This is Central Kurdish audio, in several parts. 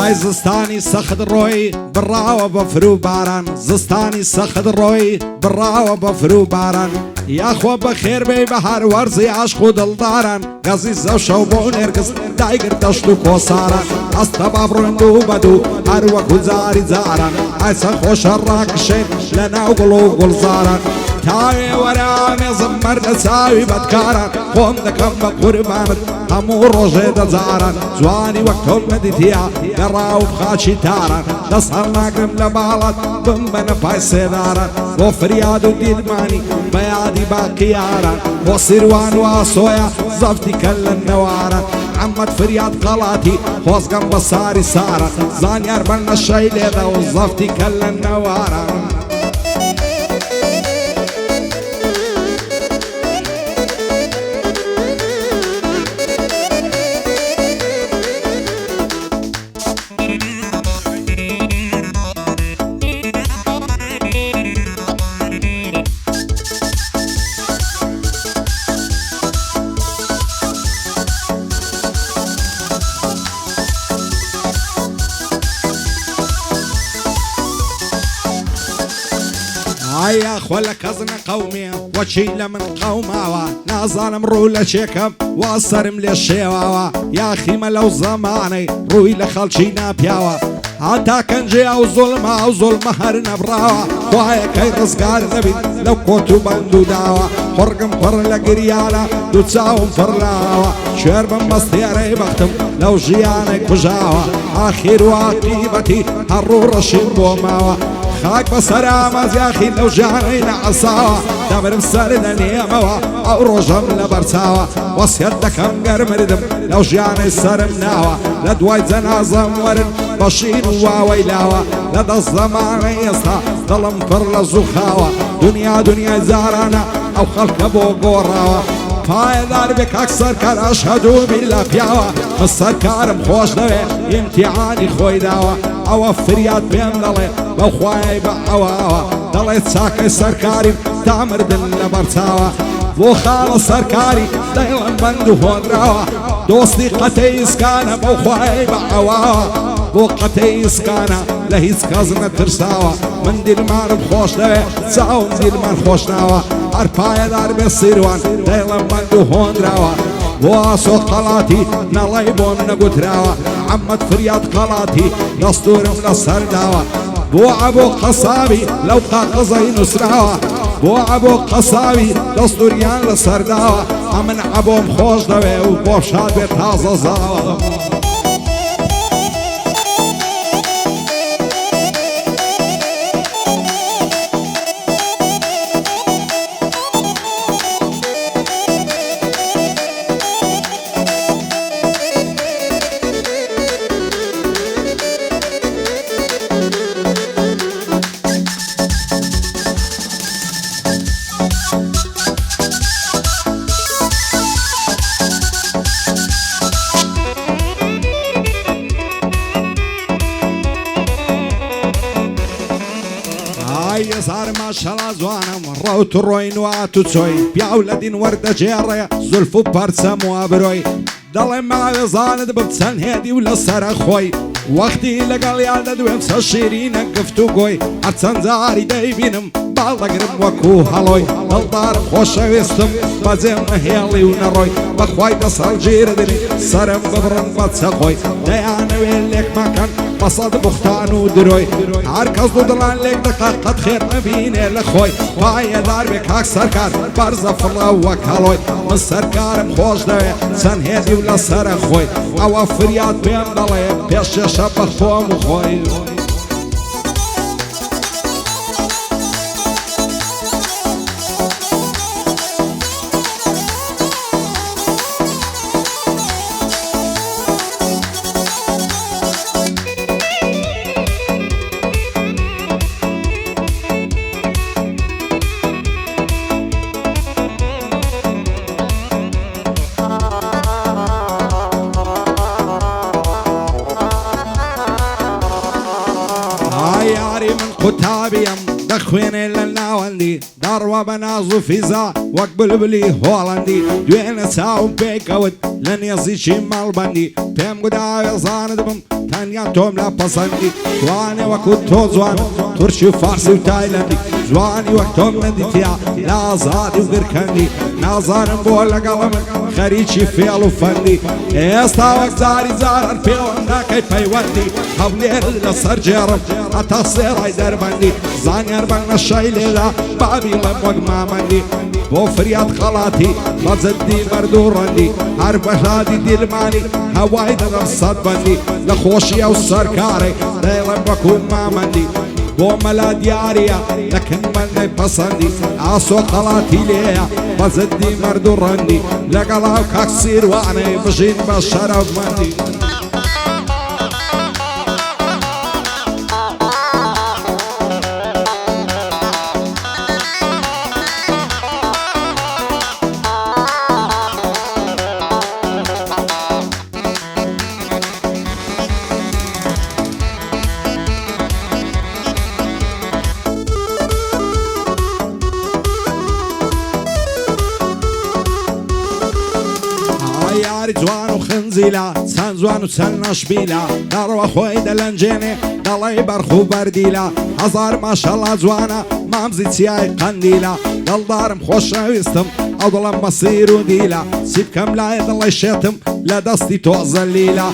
ئای زستانی سەخت ڕۆی بڕاوە بە فرو باران زستانی سەخت ڕۆی بڕاوە بە فرو باران یاخۆ بە خێربەی بە هەر وەرزی عاشق و دڵداران گەزی زەوشە و بۆ نێرگز دایگر دەشت و کۆساران ئەستە با بڕند و بەدوو هەر وەکو جاری جاران ئای چەند خۆشە ڕاکشێن لە ناو گوڵ و گوڵزاران تاوێ وەرە ئامێزم مەردە چاوی بەدکاران خۆم دەکەم بە قوربانت هەموو ڕۆژێ دەجاران جوانی وەک تۆم نەدیتیا گەڕا و خاچی تاران دەست هەڵ ناگرم لە باڵات بم بەنە پای سێداران بۆ فریاد و دیدمانی بە یادی باقیاران بۆ سیروان و ئاسۆیە زەفتی کەل لە نەواران محەممەد فریاد قەڵاتی خۆزگەم بە ساری سارە زانیار بە نەشەی لێدە و زەفتی کەل لە نەواران ئایا خۆ لە کەزنە قەومێ وەچی لە من قەوماوە نازانم ڕوو لە چێکەم وا سەرم لێ شێواوە یاخیمە لەو زەمانەی ڕووی لە خەڵکی ناپیاوە هاتا کەنجێ ئەو زوڵمە ئەو زوڵمە هەر نەبراوە خوایەکەی ڕزگار نەبیت لەو کۆت و بەند و داوە قڕگم پڕ لە گریانە دوو چاوم پڕلاوە شوێر بم بەستێرەی بەختم لەو ژیانەی کوژاوە ئاخیر و عاقیبەتی هەڕوو ڕەشیم بۆ ماوە خاک بەسەرا مەزیاخی لەو ژیانەی نەعەساوە دەبرم سەر دەنێمەوە ئەو ڕۆژەم لە بەرچاوە وەسیەت دەکەم گەرمردم لەو ژیانەی سەرم ناوە لە دوای جەنازەم وەرن بەشین و واوەی لاوە لە دەست زەمانەی ئێستا دڵم پڕ لە زووخاوە دنیا دنیای زارانە ئەو خەڵکە بۆ گۆڕاوە پایدار بێ کاک سەرکار ئەشهەدو بیللا پیاوە من سەرکارم خۆش دەوێ ئیمتیحانی خۆی داوە ئەوە فریاد پێم دەڵێ بەو خوایەی بە ئەواوە دەڵێ چاکەی سەرکاریم تا مردن لە بەرچاوە بۆ خاڵە سەرکاری دەیڵم بەند و هۆنراوە دۆستی قەتەی ئیسکانە بەو خوایەی بە ئەواوە بۆ قەتەی ئیسکانە لە هیچ کەس نەترساوە من دیلمانم خۆش دەوێ چاوم دیلمان خۆش ناوە هەر پایەدار بێ سیروان دەیڵم بەند و هۆنراوە بۆ ئاسۆ قەڵاتی نەڵەی بۆم نەگوتراوە محەممەد فریاد قەڵاتی دەستورم لە سەرداوە بۆ عەبۆ قەساوی لەو قاقەزەی نووسراوە بۆ عەبۆ قەساوی دەستوریان لە سەرداوە ئەمن عەبۆم خۆش دەوێ و بۆ شاد بێت تازە زاوە هزار ماشەڵا جوانم ڕەوت و ڕۆین و ئات و چۆی پیاو لە دین وەردەجێڕێ زولف و پەرچەم و ئەبرۆی دەڵێ ماوێزانت بچەند هێدی و لەسەرە خۆی وەختی لەگەڵیان دەدوێم سە شیرینە گفت و گۆی هەرچەند جاری دەیبینم باڵ دەگرم وەکو هەڵۆی دڵدارم خۆشەویستم بەجێم نەهێڵی و نەڕۆی بەخوای دەسەڵگیردنی سەرم ببڕن بە چەقۆی دەیانەوێ لێکمەکەن بەسەد بوختان و درۆی هەر کەس و دڵان لێک دەکات قەت خێر نەبینێ لە خۆی پایەدار بێ کاک سەرکار بەرزە فڕە وەک هەڵۆی من سەرکارم خۆش دەوێ چەند هێدی و لەسەرە خۆی ئەوە فریاد پێم دەڵێ پێش شێشە بە خۆم و خۆی قوتابیم دەخوێنێ لە ناوەندی داڕوا بە ناز و فیزا وەک بولبولی هۆڵەندی دوێنە چاوم پێکەوت لە نێزیکی ماڵبەندی پێم گودا زانت بم تەنیا تۆم لە پەسەندی جوانێ وەکو تۆ جوان تورکی و فارسی و تایلەندی جوانی وەک تۆم نەدیتیا لە ئازادی و گرکەندی نازانم بۆ لەگەڵە من خەریکی فێڵ و فەندی ئێستا وەک جاری جاران پێوەم ناکەی پەیوەندی هەولێرت لەسەر جێڕم هەتا سێڕای دەربەندی زانیار بەنە شای لێدا بابی لەم وەک مامەندی بۆ فریاد قەلاتی بەجددی مەرد و ڕەندی هەر بەشادی دیلمانی هەوای دەدەم سەد بەندی لە خۆشیە و سەرکارێ دەیڵم وەکو مامەندی بۆ مەلا دیارە لەکن بەندەی پەسەندی ئاسۆ قەلاتی لێیە بەجددی مەرد و ڕەندی لەگەڵاو کاک سیروانەی بژین بە شەرەفمەندی یاری جوان و خنزیلا چەند جوان و چەند نەشبیلا دەڕوە خۆی دەلەنجێنێ دەڵێ بەرخ و بەردیلا هەزار ماشەڵا جوانە مامزی چیای قەندیلا دڵدارم خۆشەویستم ئەو دڵم بەسیر و دیلا چی بکەم لایە دڵی شێتم لە دەستی تۆ زەلیلا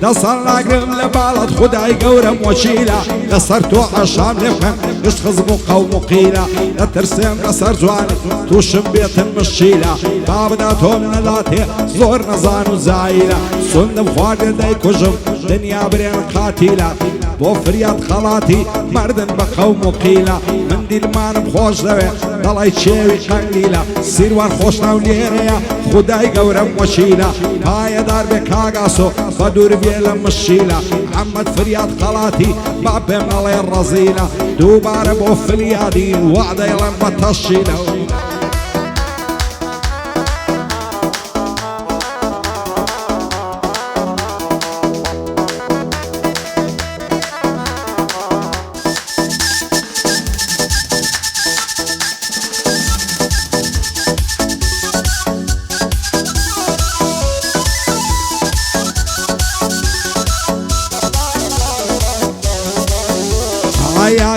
دەسەڵ ناگرم لە باڵت خودای گەورەم وەکیلا لەسەر تۆ عەشام لێ بکەن گشت خزم و قەوم و قیلا دەترسێم لەسەر جوانت تووشم بێتن مشیلا بابدا تۆم نەداتێ زۆر نەزان و زایلا سوندم خواردە دەیکوژم دنیا برێن قاتیلا بۆ فریاد قەلاتی مردن بە قەوم و قیلا من دیلمانم خۆش دەوێ دەڵی چێوی قەندیلا سیروان خۆشناو لێرەیە خودای گەورەم وەکیلا پایەدار بێ کاگاسۆ بە دوور بێ لە مشیلا محەممەد فریاد قەلاتی با پێم نەڵێ ڕەزیلا دووبارە بۆ فریادی وعدەیڵەم بە تەشیلا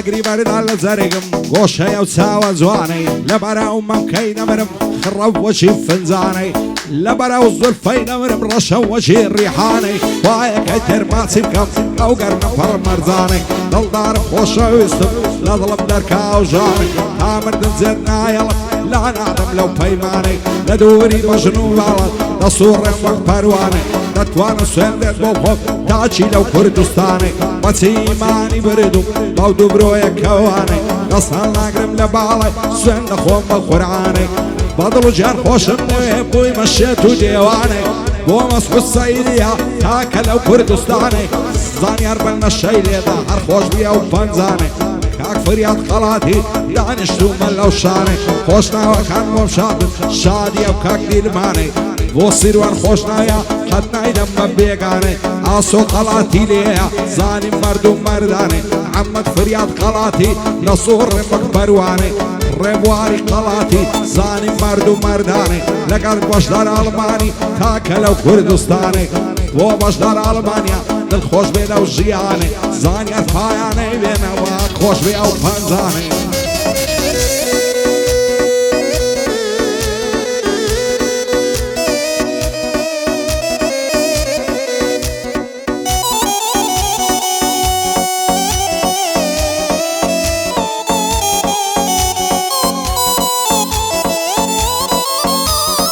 یاگری بەردا لە زەرگم گۆشەیە و چاوە جوانەی لەبەراو مەمکەی نەمرم خڕە وەچی فنجانەی لەبەراو زولفەی نەمرم ڕەشە وەچی ڕیحانەی وایەکەی تێرماچی بکەم ئەو گەرمە پەڕ مەرزانەی دڵدارم خۆشەویستم لە دڵم دەرکاو ژانەی تا مردن زێر نایەڵم لا نادەم لەو پەیمانەی لە دووری بەژن و باڵت دەسووڕێم وەک پەروانەی دەتوانە سوێن دێت بۆ خۆم تاچی لەو کوردستانەی بەچی ئیمانی بردوم باو دوو برۆیە کەوانەی دەستان ناگرم لە باڵی سوێن دەخۆم بە قورعانەی بەدڵ و جیان خۆشم نوێ بووی مەشێت و دێوانەی بۆ مەسعود سەیدیە تاکە لەو کوردستانەی زانیار بەنە شەی لێدا هەر خۆش بیە و پەنجانەی کاک فریاد قەلاتی دانیشتومە لەو شانەی خۆشناوەکان بۆم شادن شادیە و کاک دیلمانەی بۆ سیروان خۆش نایە قەت نایدەم بە بێگانەی ئاسۆ قەلاتی لێیە زانی مەرد و مەردانەی محەممەد فریاد قەلاتی لە سوڕێ وەک پەروانەی ڕێبواری قەلاتی زانی مەرد و مەردانەی لەگەڵ بەشدار ئەڵمانی تاکە لەو کوردستانەی بۆ بەشدار ئەڵمانیا دڵخۆش بێ لەو ژیانەی زانیار پایانەی بێنەوە خۆش بێ ئەو پەنجانەی